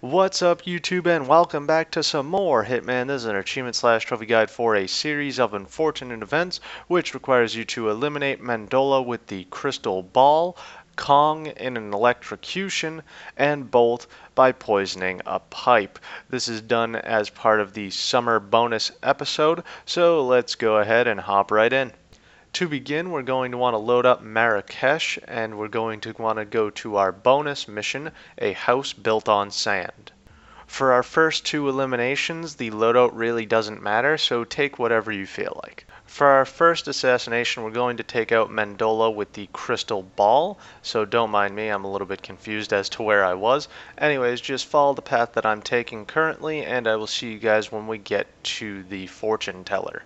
What's up, YouTube, and welcome back to some more Hitman. This is an achievement/trophy guide for a series of unfortunate events, which requires you to eliminate Mandola with the crystal ball, Kong in an electrocution, and Bolt by poisoning a pipe. This is done as part of the summer bonus episode, so let's go ahead and hop right in. To begin, we're going to want to load up Marrakesh, and we're going to want to go to our bonus mission, a house built on sand. For our first two eliminations, the loadout really doesn't matter, so take whatever you feel like. For our first assassination, we're going to take out Mandola with the crystal ball, so don't mind me, I'm a little bit confused as to where I was. Anyways, just follow the path that I'm taking currently, and I will see you guys when we get to the fortune teller.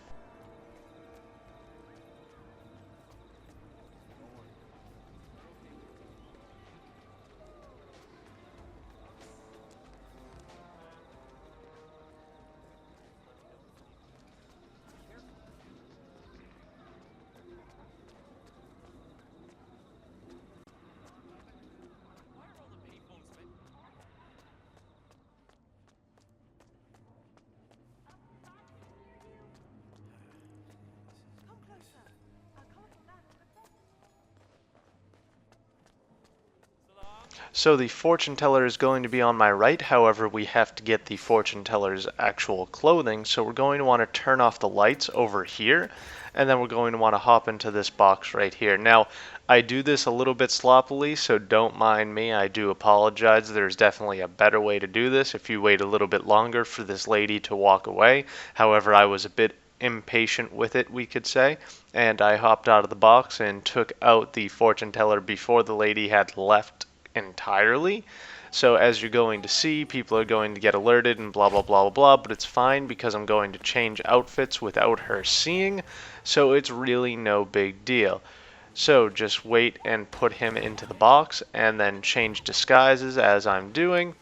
So the fortune teller is going to be on my right, however we have to get the fortune teller's actual clothing, so we're going to want to turn off the lights over here, and then we're going to want to hop into this box right here. Now, I do this a little bit sloppily, so don't mind me, I do apologize. There's definitely a better way to do this if you wait a little bit longer for this lady to walk away. However, I was a bit impatient with it, we could say, and I hopped out of the box and took out the fortune teller before the lady had left entirely. So as you're going to see, people are going to get alerted and blah blah blah blah blah, but it's fine because I'm going to change outfits without her seeing, so it's really no big deal. So just wait and put him into the box and then change disguises as I'm doing,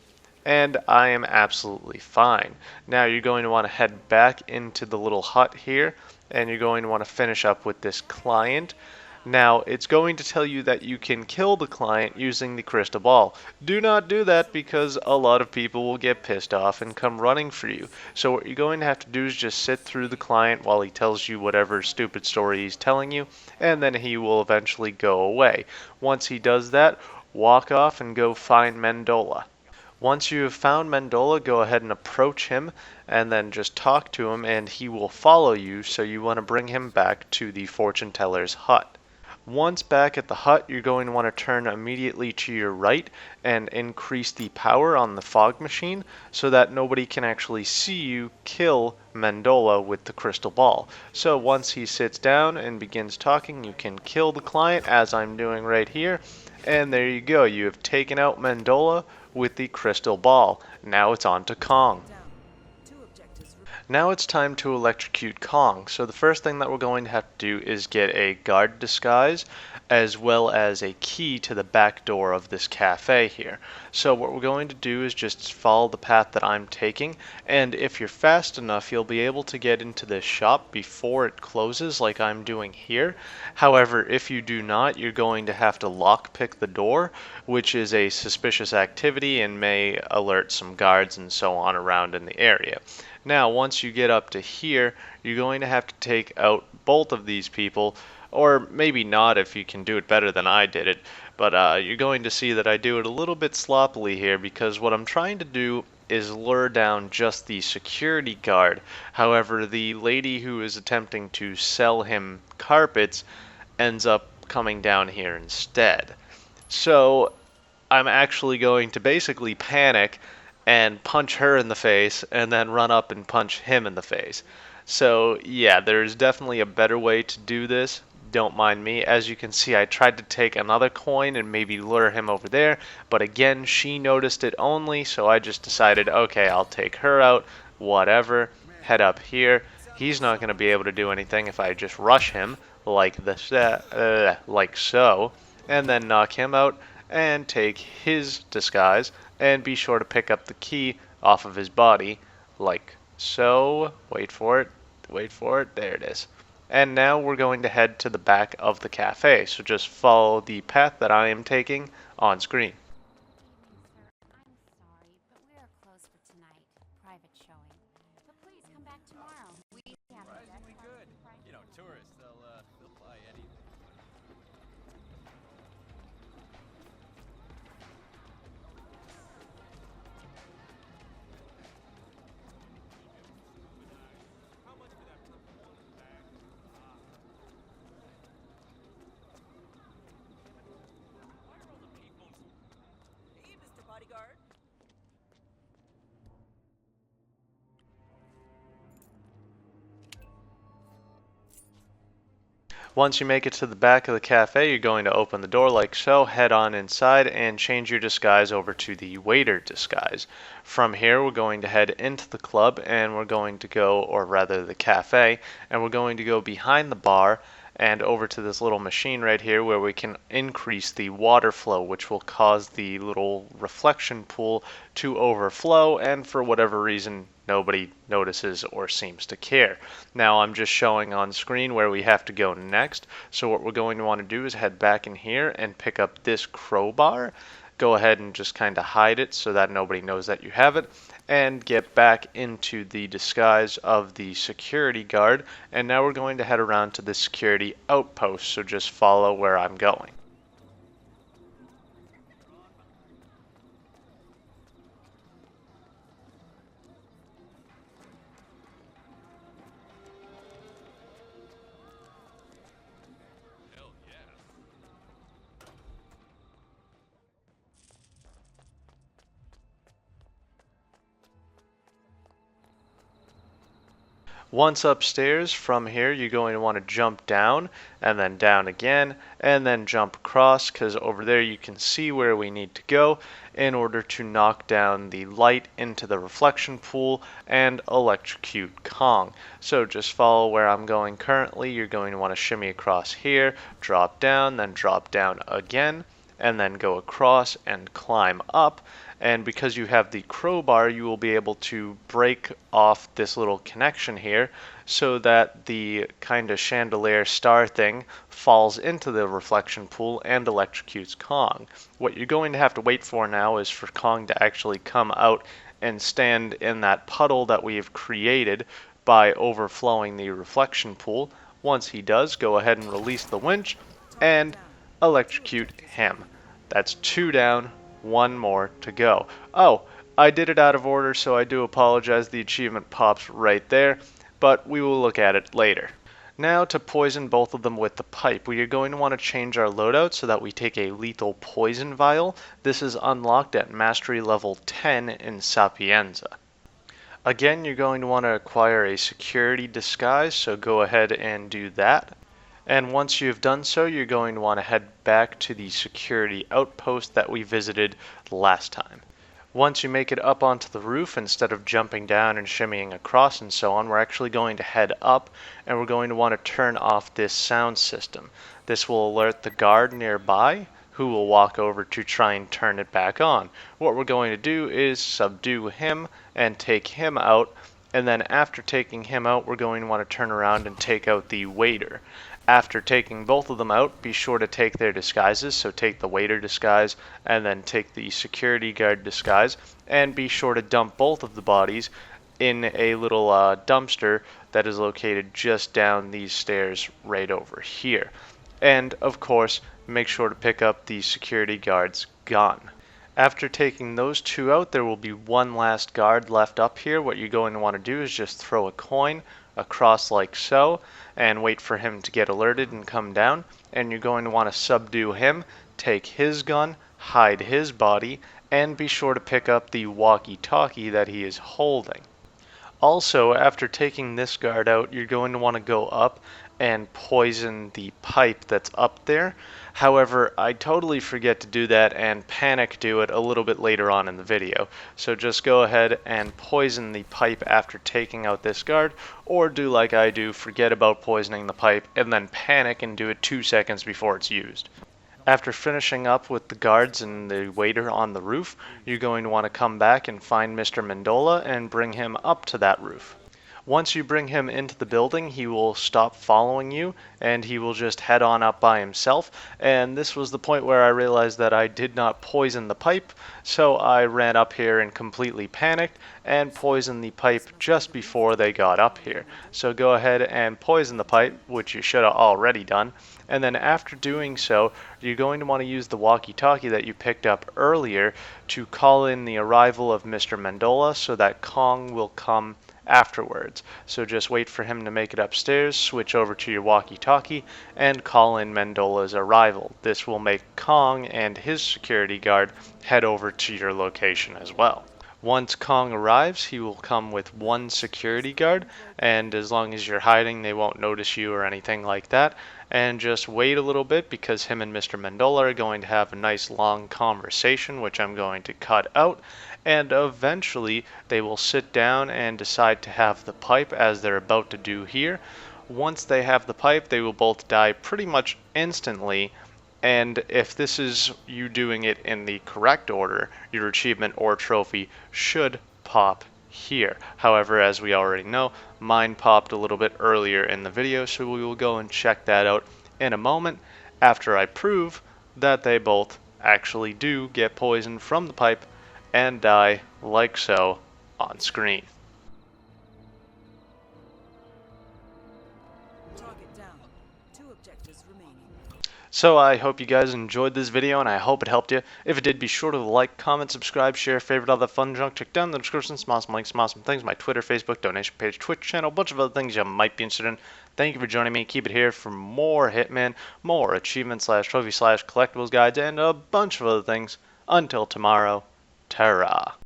and I am absolutely fine. Now you're going to want to head back into the little hut here, and you're going to want to finish up with this client. Now, it's going to tell you that you can kill the client using the crystal ball. Do not do that because a lot of people will get pissed off and come running for you. So what you're going to have to do is just sit through the client while he tells you whatever stupid story he's telling you, and then he will eventually go away. Once he does that, walk off and go find Mandola. Once you have found Mandola, go ahead and approach him and then just talk to him and he will follow you, so you want to bring him back to the fortune teller's hut. Once back at the hut, you're going to want to turn immediately to your right and increase the power on the fog machine so that nobody can actually see you kill Mandola with the crystal ball. So once he sits down and begins talking, you can kill the client as I'm doing right here. And there you go, you have taken out Mandola with the crystal ball. Now it's on to Kong. Now it's time to electrocute Kong. So the first thing that we're going to have to do is get a guard disguise as well as a key to the back door of this cafe here. So what we're going to do is just follow the path that I'm taking, and if you're fast enough you'll be able to get into this shop before it closes like I'm doing here. However, if you do not, you're going to have to lockpick the door, which is a suspicious activity and may alert some guards and so on around in the area. Now, once you get up to here, you're going to have to take out both of these people, or maybe not if you can do it better than I did it, but you're going to see that I do it a little bit sloppily here because what I'm trying to do is lure down just the security guard. However, the lady who is attempting to sell him carpets ends up coming down here instead. So I'm actually going to basically panic and punch her in the face and then run up and punch him in the face. So yeah, there's definitely a better way to do this. Don't mind me. As you can see, I tried to take another coin and maybe lure him over there, but again, she noticed it only, so I just decided, okay, I'll take her out, whatever, head up here. He's not going to be able to do anything if I just rush him like this, like so, and then knock him out and take his disguise, and be sure to pick up the key off of his body like so. Wait for it, there it is. And now we're going to head to the back of the cafe, so just follow the path that I am taking on screen. private showing. But please come back tomorrow. We have the best Surprisingly good. You know, tourists, they'll buy anything. How much for that performance bag? Why are all the payphones so... Hey, Mr. Bodyguard. Once you make it to the back of the cafe, you're going to open the door like so, head on inside, and change your disguise over to the waiter disguise. From here, we're going to head into the club, and we're going to go, or rather the cafe, and we're going to go behind the bar and over to this little machine right here where we can increase the water flow, which will cause the little reflection pool to overflow, and for whatever reason nobody notices or seems to care. Now I'm just showing on screen where we have to go next, so what we're going to want to do is head back in here and pick up this crowbar. Go ahead and just kind of hide it so that nobody knows that you have it, and get back into the disguise of the security guard. And now we're going to head around to the security outpost, so just follow where I'm going. Hell yeah. Once upstairs, from here you're going to want to jump down and then down again and then jump across, because over there you can see where we need to go in order to knock down the light into the reflection pool and electrocute Kong. So just follow where I'm going currently. You're going to want to shimmy across here, drop down, then drop down again, and then go across and climb up. And because you have the crowbar, you will be able to break off this little connection here so that the kind of chandelier star thing falls into the reflection pool and electrocutes Kong. What you're going to have to wait for now is for Kong to actually come out and stand in that puddle that we have created by overflowing the reflection pool. Once he does, go ahead and release the winch and electrocute him. That's 2 down, 1 more to go. Oh, I did it out of order, so I do apologize. The achievement pops right there, but we will look at it later. Now to poison both of them with the pipe, we are going to want to change our loadout so that we take a lethal poison vial. This is unlocked at mastery level 10 in Sapienza. Again, you're going to want to acquire a security disguise, so go ahead and do that. And once you've done so, you're going to want to head back to the security outpost that we visited last time. Once you make it up onto the roof, instead of jumping down and shimmying across and so on, we're actually going to head up, and we're going to want to turn off this sound system. This will alert the guard nearby, who will walk over to try and turn it back on. What we're going to do is subdue him and take him out, and then after taking him out, we're going to want to turn around and take out the waiter. After taking both of them out, be sure to take their disguises, so take the waiter disguise and then take the security guard disguise, and be sure to dump both of the bodies in a little dumpster that is located just down these stairs right over here. And of course, make sure to pick up the security guard's gun. After taking those 2 out, there will be 1 last guard left up here. What you're going to want to do is just throw a coin across like so and wait for him to get alerted and come down, and you're going to want to subdue him, take his gun, hide his body, and be sure to pick up the walkie-talkie that he is holding. Also, after taking this guard out, you're going to want to go up and poison the pipe that's up there. However, I totally forget to do that and panic do it a little bit later on in the video. So just go ahead and poison the pipe after taking out this guard, or do like I do, forget about poisoning the pipe and then panic and do it 2 seconds before it's used. After finishing up with the guards and the waiter on the roof, you're going to want to come back and find Mr. Mendola and bring him up to that roof. Once you bring him into the building, he will stop following you and he will just head on up by himself. And this was the point where I realized that I did not poison the pipe, so I ran up here and completely panicked and poisoned the pipe just before they got up here. So go ahead and poison the pipe, which you should have already done. And then after doing so, you're going to want to use the walkie-talkie that you picked up earlier to call in the arrival of Mr. Mendola so that Kong will come afterwards. So just wait for him to make it upstairs, switch over to your walkie-talkie, and call in Mendola's arrival. This will make Kong and his security guard head over to your location as well. Once Kong arrives, he will come with one security guard, and as long as you're hiding, they won't notice you or anything like that. And just wait a little bit because him and Mr. Mendola are going to have a nice long conversation, which I'm going to cut out. And eventually, they will sit down and decide to have the pipe as they're about to do here. Once they have the pipe, they will both die pretty much instantly. And if this is you doing it in the correct order, your achievement or trophy should pop here. However, as we already know, mine popped a little bit earlier in the video, so we will go and check that out in a moment after I prove that they both actually do get poisoned from the pipe and die like so on screen. Target down. 2 objectives remaining. So I hope you guys enjoyed this video, and I hope it helped you. If it did, be sure to like, comment, subscribe, share, favorite, all that fun junk. Check down in the description, some awesome links, some awesome things, my Twitter, Facebook, donation page, Twitch channel, a bunch of other things you might be interested in. Thank you for joining me. Keep it here for more Hitman, more achievement slash trophy slash collectibles guides, and a bunch of other things. Until tomorrow, ta-ra.